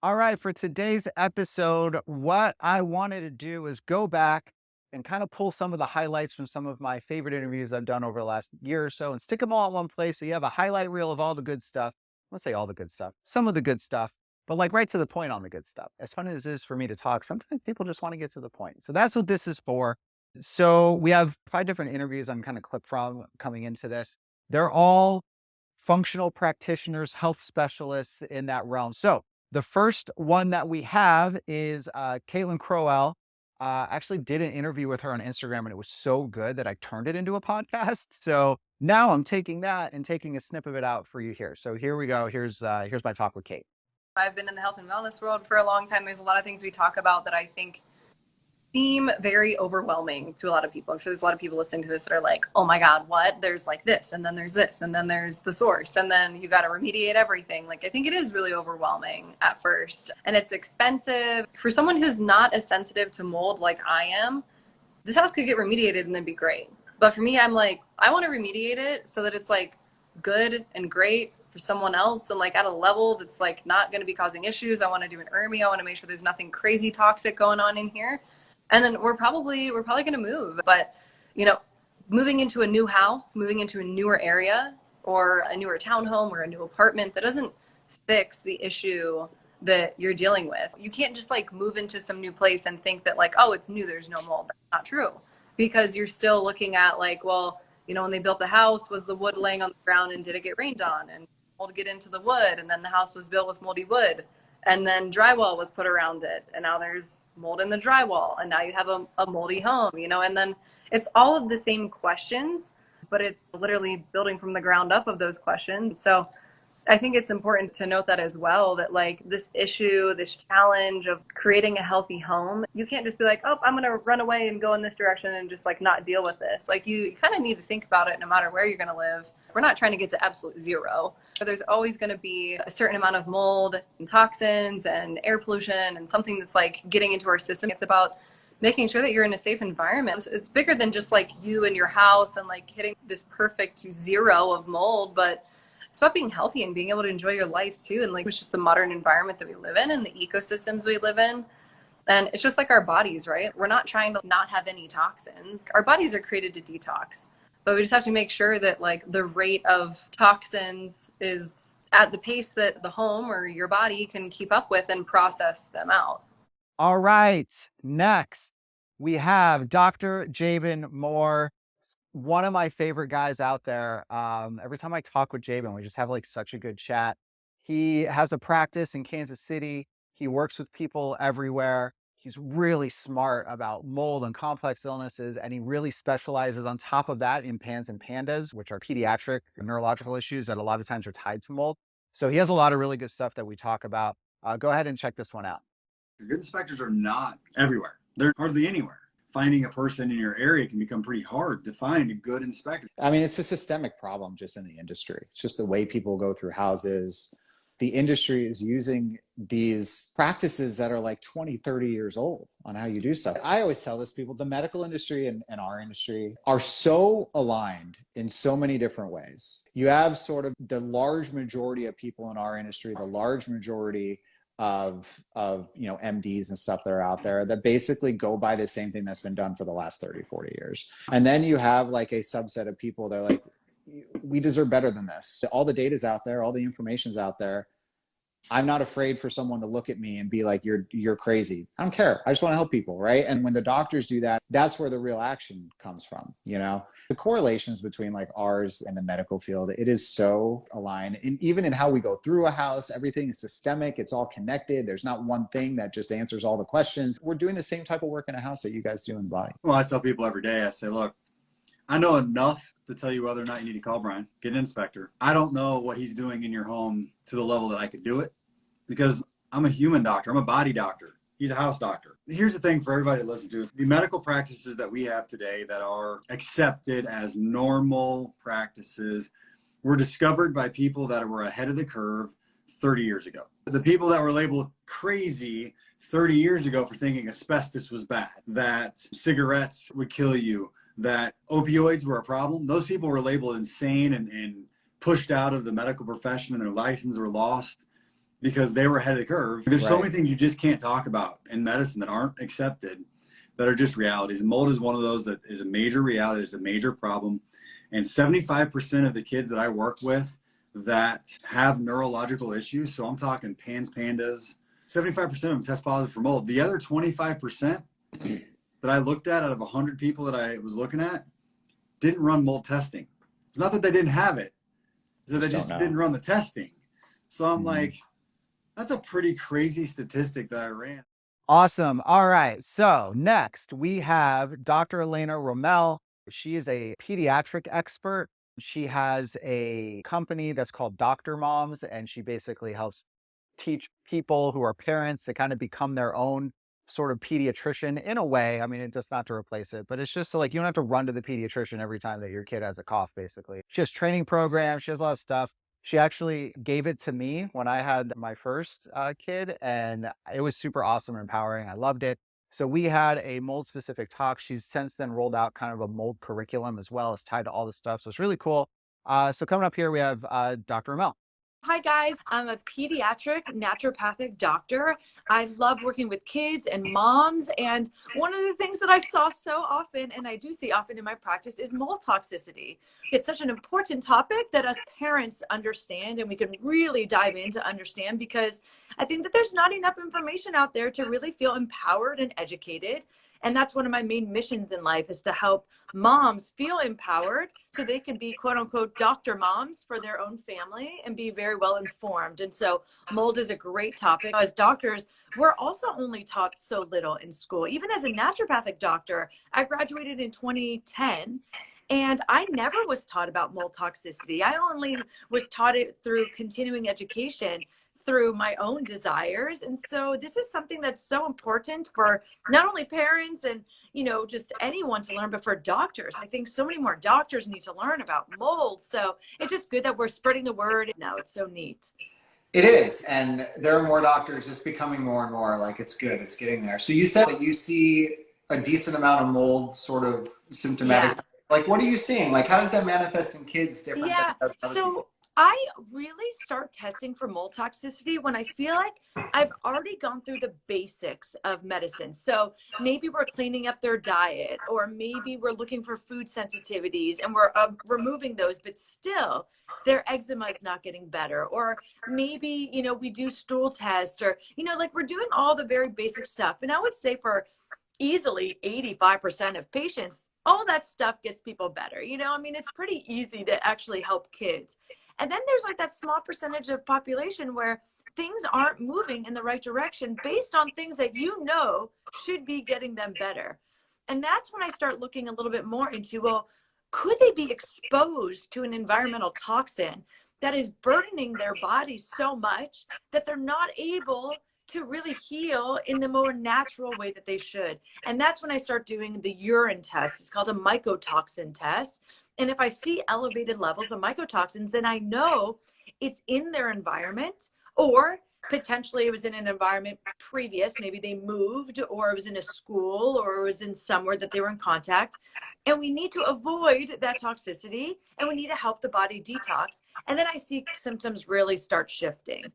All right, for today's episode, what I wanted to do is go back and kind of pull some of the highlights from some of my favorite interviews I've done over the last year or so and stick them all in one place so you have a highlight reel of all the good stuff. I won't say all the good stuff, some of the good stuff, but like right to the point on the good stuff. As fun as it is for me to talk, sometimes people just want to get to the point. So that's what this is for. So we have 5 different interviews I'm kind of clipped from coming into this. They're all functional practitioners, health specialists in that realm. So the first one that we have is Caitlin Crowell. Actually did an interview with her on Instagram and it was so good that I turned it into a podcast. So now I'm taking that and taking a snip of it out for you here. So here we go. Here's my talk with Kate. I've been in the health and wellness world for a long time. There's a lot of things we talk about that I think seem very overwhelming to a lot of people. I'm sure there's a lot of people listening to this that are like, oh my God, what? There's like this, and then there's this, and then there's the source, and then you got to remediate everything. Like, I think it is really overwhelming at first, and it's expensive. For someone who's not as sensitive to mold like I am, this house could get remediated and then be great. But for me, I'm like, I want to remediate it so that it's like good and great for someone else and like at a level that's like not going to be causing issues. I want to do an ERMI. I want to make sure there's nothing crazy toxic going on in here. And then we're probably going to move. But, you know, moving into a new house, moving into a newer area or a newer townhome or a new apartment, that doesn't fix the issue that you're dealing with. You can't just like move into some new place and think that like, oh, it's new, there's no mold. That's not true, because you're still looking at like, well, you know, when they built the house, was the wood laying on the ground and did it get rained on and mold get into the wood? And then the house was built with moldy wood. And then drywall was put around it, and now there's mold in the drywall, and now you have a moldy home, you know. And then it's all of the same questions, but it's literally building from the ground up of those questions. So I think it's important to note that as well, that like this issue, this challenge of creating a healthy home, you can't just be like, oh, I'm going to run away and go in this direction and just like not deal with this. Like you kind of need to think about it no matter where you're going to live. We're not trying to get to absolute zero, but there's always going to be a certain amount of mold and toxins and air pollution and something that's like getting into our system. It's about making sure that you're in a safe environment. It's bigger than just like you and your house and like hitting this perfect zero of mold, but it's about being healthy and being able to enjoy your life too. And like, it's just the modern environment that we live in and the ecosystems we live in. And it's just like our bodies, right? We're not trying to not have any toxins. Our bodies are created to detox. But we just have to make sure that like the rate of toxins is at the pace that the home or your body can keep up with and process them out. All right. Next, we have Dr. Jaban Moore, one of my favorite guys out there. Every time I talk with Jaban, we just have like such a good chat. He has a practice in Kansas City. He works with people everywhere. He's really smart about mold and complex illnesses, and he really specializes on top of that in PANS and PANDAS, which are pediatric neurological issues that a lot of times are tied to mold. So he has a lot of really good stuff that we talk about. Go ahead and check this one out. Good inspectors are not everywhere. They're hardly anywhere. Finding a person in your area can become pretty hard to find a good inspector. I mean, it's a systemic problem just in the industry. It's just the way people go through houses. The industry is using these practices that are like 20, 30 years old on how you do stuff. I always tell this to people, the medical industry and our industry are so aligned in so many different ways. You have sort of the large majority of people in our industry, the large majority of you know, MDs and stuff that are out there that basically go by the same thing that's been done for the last 30, 40 years. And then you have like a subset of people that are like, we deserve better than this. All the data's out there, all the information's out there. I'm not afraid for someone to look at me and be like, you're crazy. I don't care. I just want to help people, right? And when the doctors do that, that's where the real action comes from, you know? The correlations between like ours and the medical field, it is so aligned. And even in how we go through a house, everything is systemic. It's all connected. There's not one thing that just answers all the questions. We're doing the same type of work in a house that you guys do in the body. Well, I tell people every day, I say, look, I know enough to tell you whether or not you need to call Brian, get an inspector. I don't know what he's doing in your home to the level that I could do it, because I'm a human doctor. I'm a body doctor. He's a house doctor. Here's the thing for everybody to listen to. The medical practices that we have today that are accepted as normal practices were discovered by people that were ahead of the curve 30 years ago. The people that were labeled crazy 30 years ago for thinking asbestos was bad, that cigarettes would kill you, that opioids were a problem, those people were labeled insane and pushed out of the medical profession, and their license were lost. because they were ahead of the curve. There's so Right. many things you just can't talk about in medicine that aren't accepted, that are just realities. And mold is one of those that is a major reality, it's a major problem. And 75% of the kids that I work with that have neurological issues, so I'm talking pandas, 75% of them test positive for mold. The other 25% that I looked at out of 100 people that I was looking at didn't run mold testing. It's not that they didn't have it, it's that they just didn't run the testing. So I'm like, that's a pretty crazy statistic that I ran. Awesome. All right. So next we have Dr. Elena Roumell. She is a pediatric expert. She has a company that's called Dr. Moms, and she basically helps teach people who are parents to kind of become their own sort of pediatrician in a way. I mean, it does not to replace it, but it's just so like you don't have to run to the pediatrician every time that your kid has a cough, basically. She has training programs. She has a lot of stuff. She actually gave it to me when I had my first kid, and it was super awesome and empowering. I loved it. So we had a mold specific talk. She's since then rolled out kind of a mold curriculum as well. It's tied to all this stuff. So it's really cool. So coming up here, we have Dr. Roumell. Hi guys, I'm a pediatric naturopathic doctor. I love working with kids and moms, and one of the things that I saw so often, and I do see often in my practice, is mold toxicity. It's such an important topic that us parents understand, and we can really dive in to understand, because I think that there's not enough information out there to really feel empowered and educated. And that's one of my main missions in life, is to help moms feel empowered so they can be quote unquote doctor moms for their own family and be very well informed. And so mold is a great topic. As doctors, we're also only taught so little in school. Even as a naturopathic doctor, I graduated in 2010. And I never was taught about mold toxicity. I only was taught it through continuing education, through my own desires. And so this is something that's so important for not only parents and, you know, just anyone to learn, but for doctors. I think so many more doctors need to learn about mold. So it's just good that we're spreading the word now. It's so neat. It is. And there are more doctors. It's becoming more and more. Like, it's good. It's getting there. So you said that you see a decent amount of mold sort of symptomatic. Yeah. Like, what are you seeing? Like, how does that manifest in kids different than it does in other people? So I really start testing for mold toxicity when I feel like I've already gone through the basics of medicine. So maybe we're cleaning up their diet, or maybe we're looking for food sensitivities and we're removing those, but still their eczema is not getting better. Or maybe, you know, we do stool tests, or, you know, like we're doing all the very basic stuff. And I would say for easily 85% of patients, all that stuff gets people better. You know, I mean, it's pretty easy to actually help kids. And then there's like that small percentage of population where things aren't moving in the right direction based on things that you know should be getting them better. And that's when I start looking a little bit more into, well, could they be exposed to an environmental toxin that is burdening their body so much that they're not able to really heal in the more natural way that they should? And that's when I start doing the urine test. It's called a mycotoxin test. And if I see elevated levels of mycotoxins, then I know it's in their environment, or potentially it was in an environment previous. Maybe they moved, or it was in a school, or it was in somewhere that they were in contact. And we need to avoid that toxicity, and we need to help the body detox. And then I see symptoms really start shifting.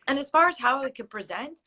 And as far as how it can present,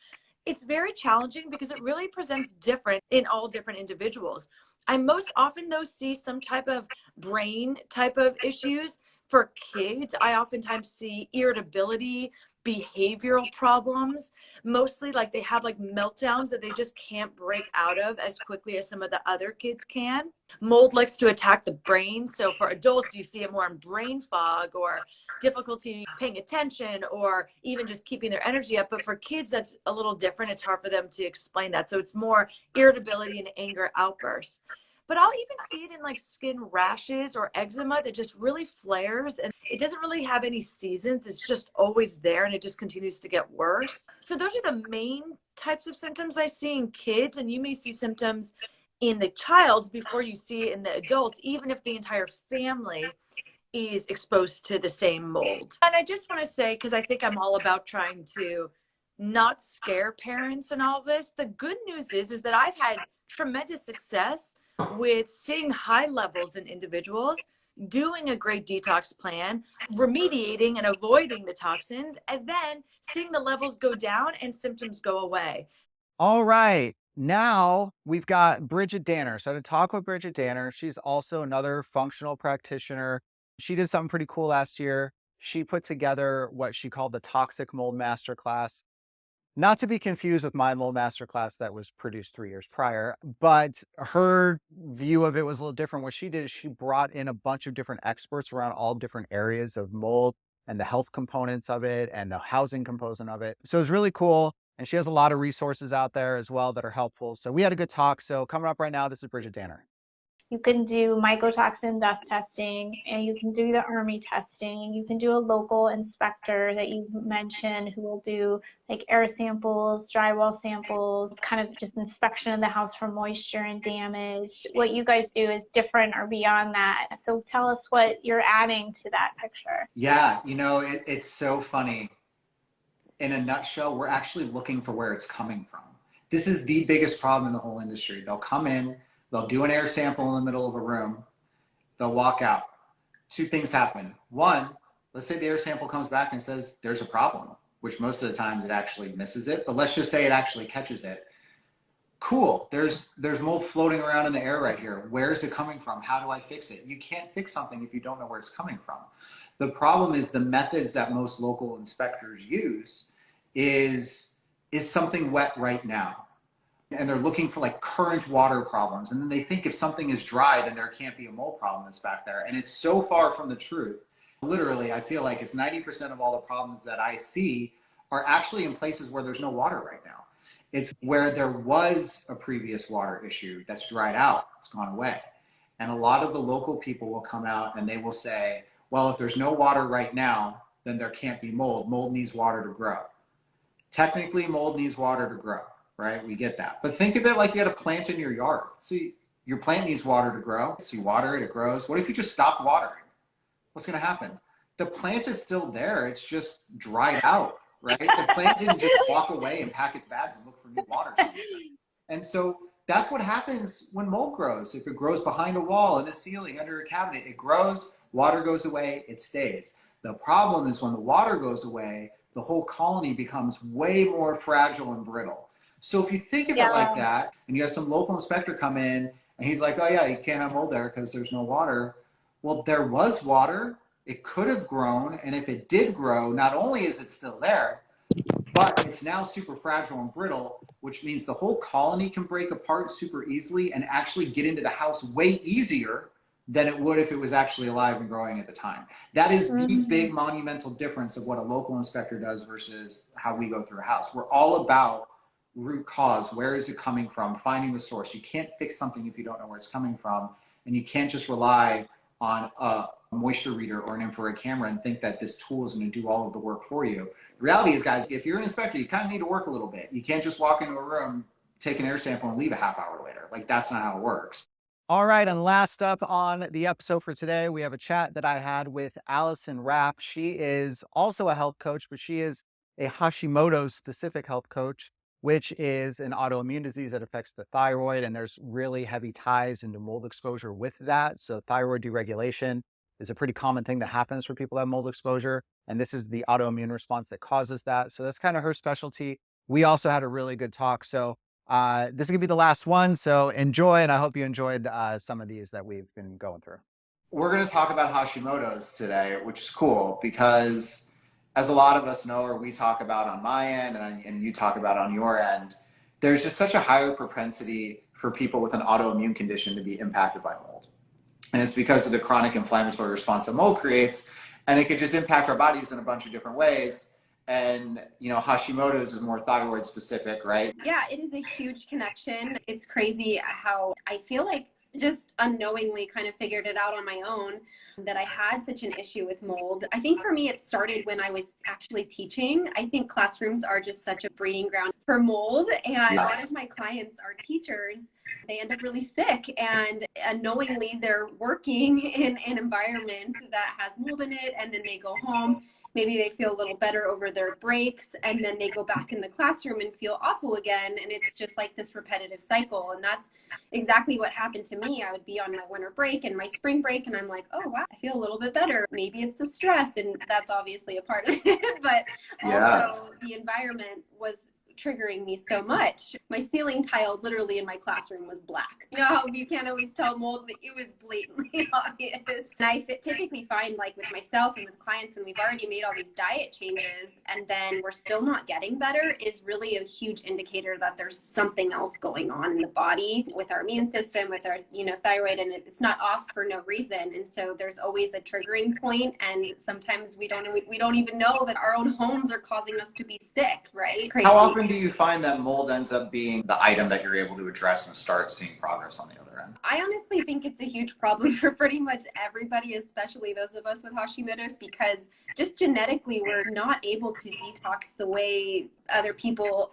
it's very challenging because it really presents different in all different individuals. I most often though see some type of brain type of issues. For kids, I oftentimes see irritability, behavioral problems, mostly like they have like meltdowns that they just can't break out of as quickly as some of the other kids can. Mold likes to attack the brain. So for adults, you see it more in brain fog or difficulty paying attention, or even just keeping their energy up. But for kids, that's a little different. It's hard for them to explain that. So it's more irritability and anger outbursts. But I'll even see it in like skin rashes or eczema that just really flares, and it doesn't really have any seasons. It's just always there, and it just continues to get worse. So those are the main types of symptoms I see in kids, and you may see symptoms in the child before you see it in the adults, even if the entire family is exposed to the same mold. And I just want to say, because I think I'm all about trying to not scare parents and all this, the good news is that I've had tremendous success with seeing high levels in individuals doing a great detox plan, remediating and avoiding the toxins, and then seeing the levels go down and symptoms go away. All right. Now we've got Bridgit Danner. So to talk with Bridgit Danner, she's also another functional practitioner. She did something pretty cool last year. She put together what she called the Toxic Mold Masterclass. Not to be confused with my mold masterclass that was produced 3 years prior, but her view of it was a little different. What she did is she brought in a bunch of different experts around all different areas of mold and the health components of it and the housing component of it. So it was really cool. And she has a lot of resources out there as well that are helpful. So we had a good talk. So coming up right now, this is Bridgit Danner. You can do mycotoxin dust testing, and you can do the ARMI testing. You can do a local inspector that you mentioned who will do like air samples, drywall samples, kind of just inspection of the house for moisture and damage. What you guys do is different or beyond that. So tell us what you're adding to that picture. Yeah, it's so funny. In a nutshell, we're actually looking for where it's coming from. This is the biggest problem in the whole industry. They'll come in, they'll do an air sample in the middle of a room, they'll walk out. Two things happen. One, let's say the air sample comes back and says there's a problem, which most of the times it actually misses it, but let's just say it actually catches it. Cool, there's mold floating around in the air right here. Where is it coming from? How do I fix it? You can't fix something if you don't know where it's coming from. The problem is the methods that most local inspectors use is something wet right now? And they're looking for like current water problems. And then they think if something is dry, then there can't be a mold problem that's back there. And it's so far from the truth. Literally, I feel like it's 90% of all the problems that I see are actually in places where there's no water right now. It's where there was a previous water issue that's dried out, it's gone away. And a lot of the local people will come out and they will say, well, if there's no water right now, then there can't be mold. Mold needs water to grow. Technically, mold needs water to grow, right? We get that. But think of it like you had a plant in your yard. See, your plant needs water to grow. So you water it, it grows. What if you just stop watering? What's going to happen? The plant is still there. It's just dried out, right? The plant didn't just walk away and pack its bags and look for new water somewhere. And so that's what happens when mold grows. If it grows behind a wall, in a ceiling, under a cabinet, it grows, water goes away, it stays. The problem is when the water goes away, the whole colony becomes way more fragile and brittle. So if you think of it like that, and you have some local inspector come in, and he's like, oh yeah, you can't have mold there because there's no water. Well, there was water, it could have grown, and if it did grow, not only is it still there, but it's now super fragile and brittle, which means the whole colony can break apart super easily and actually get into the house way easier than it would if it was actually alive and growing at the time. That is the big monumental difference of what a local inspector does versus how we go through a house. We're all about root cause. Where is it coming from? Finding the source. You can't fix something if you don't know where it's coming from. And you can't just rely on a moisture reader or an infrared camera and think that this tool is going to do all of the work for you. The reality is, guys, if you're an inspector, you kind of need to work a little bit. You can't just walk into a room, take an air sample, and leave a half hour later. Like, that's not how it works. All right, and last up on the episode for today, we have a chat that I had with Allison Rapp. She is also a health coach, but she is a Hashimoto's specific health coach, which is an autoimmune disease that affects the thyroid, and there's really heavy ties into mold exposure with that. So thyroid deregulation is a pretty common thing that happens for people that have mold exposure, and this is the autoimmune response that causes that. So that's kind of her specialty. We also had a really good talk. So this is gonna be the last one, so enjoy, and I hope you enjoyed some of these that we've been going through. We're going to talk about Hashimoto's today, which is cool because, as a lot of us know, or we talk about on my end and you talk about on your end, there's just such a higher propensity for people with an autoimmune condition to be impacted by mold. And it's because of the chronic inflammatory response that mold creates, and it could just impact our bodies in a bunch of different ways. And, Hashimoto's is more thyroid specific, right? Yeah, it is a huge connection. It's crazy how I feel like just unknowingly kind of figured it out on my own that I had such an issue with mold. I think for me, it started when I was actually teaching. I think classrooms are just such a breeding ground for mold. And a lot of my clients are teachers. They end up really sick, and unknowingly they're working in an environment that has mold in it, and then they go home maybe they feel a little better over their breaks, and then they go back in the classroom and feel awful again. And it's just like this repetitive cycle. And that's exactly what happened to me. I would be on my winter break and my spring break, and I'm like, oh, wow, I feel a little bit better. Maybe it's the stress, and that's obviously a part of it. But also the environment was triggering me so much. My ceiling tile literally in my classroom was black. You know how you can't always tell mold, but it was blatantly obvious. And I typically find, like with myself and with clients, when we've already made all these diet changes and then we're still not getting better, is really a huge indicator that there's something else going on in the body with our immune system, with our, thyroid, and it's not off for no reason. And so there's always a triggering point, and sometimes we don't even know that our own homes are causing us to be sick, right? Crazy. How often do you find that mold ends up being the item that you're able to address and start seeing progress on the other end? I honestly think it's a huge problem for pretty much everybody, especially those of us with Hashimoto's, because just genetically, we're not able to detox the way other people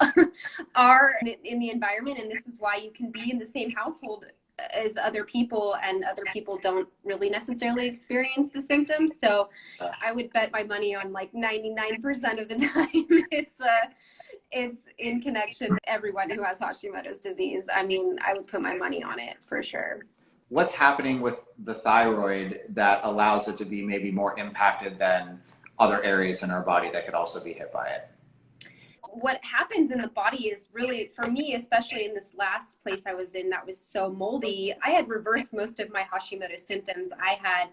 are in the environment. And this is why you can be in the same household as other people, and other people don't really necessarily experience the symptoms. So I would bet my money on like 99% of the time it's in connection with everyone who has Hashimoto's disease. I mean, I would put my money on it for sure. What's happening with the thyroid that allows it to be maybe more impacted than other areas in our body that could also be hit by it? What happens in the body is really, for me, especially in this last place I was in that was so moldy, I had reversed most of my Hashimoto's symptoms. I had,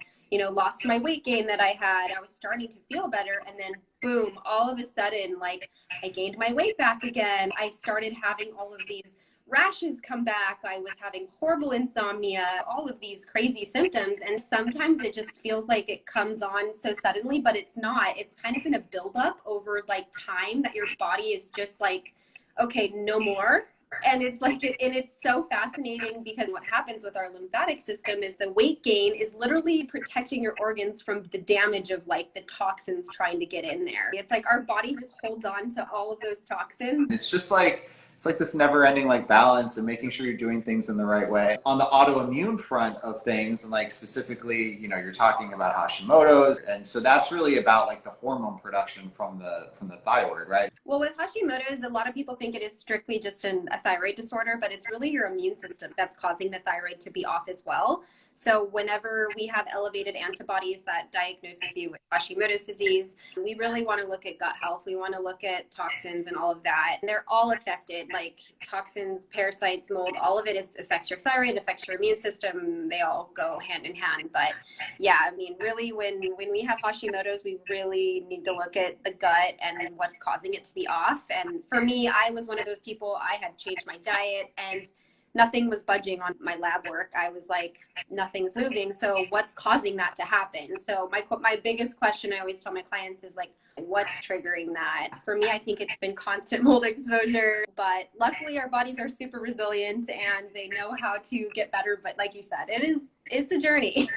lost my weight gain that I had. I was starting to feel better. And then boom, all of a sudden, like, I gained my weight back again. I started having all of these rashes come back. I was having horrible insomnia, all of these crazy symptoms. And sometimes it just feels like it comes on so suddenly, but it's not. It's kind of in a buildup over like time that your body is just like, okay, no more. And it's like, and it's so fascinating because what happens with our lymphatic system is the weight gain is literally protecting your organs from the damage of like the toxins trying to get in there. It's like our body just holds on to all of those toxins. It's just like, it's like this never-ending like balance and making sure you're doing things in the right way. On the autoimmune front of things, and like specifically, you're talking about Hashimoto's, and so that's really about like the hormone production from the thyroid, right? Well, with Hashimoto's, a lot of people think it is strictly just a thyroid disorder, but it's really your immune system that's causing the thyroid to be off as well. So whenever we have elevated antibodies that diagnoses you with Hashimoto's disease, we really want to look at gut health. We want to look at toxins and all of that. And they're all affected. Like toxins, parasites, mold, all of it affects your thyroid, affects your immune system. They all go hand in hand. But yeah, I mean, really, when we have Hashimoto's, we really need to look at the gut and what's causing it to be off. And for me, I was one of those people. I had changed my diet and nothing was budging on my lab work. I was like, nothing's moving. So what's causing that to happen? So my biggest question I always tell my clients is like, what's triggering that? For me, I think it's been constant mold exposure, but luckily our bodies are super resilient and they know how to get better. But like you said, it's a journey.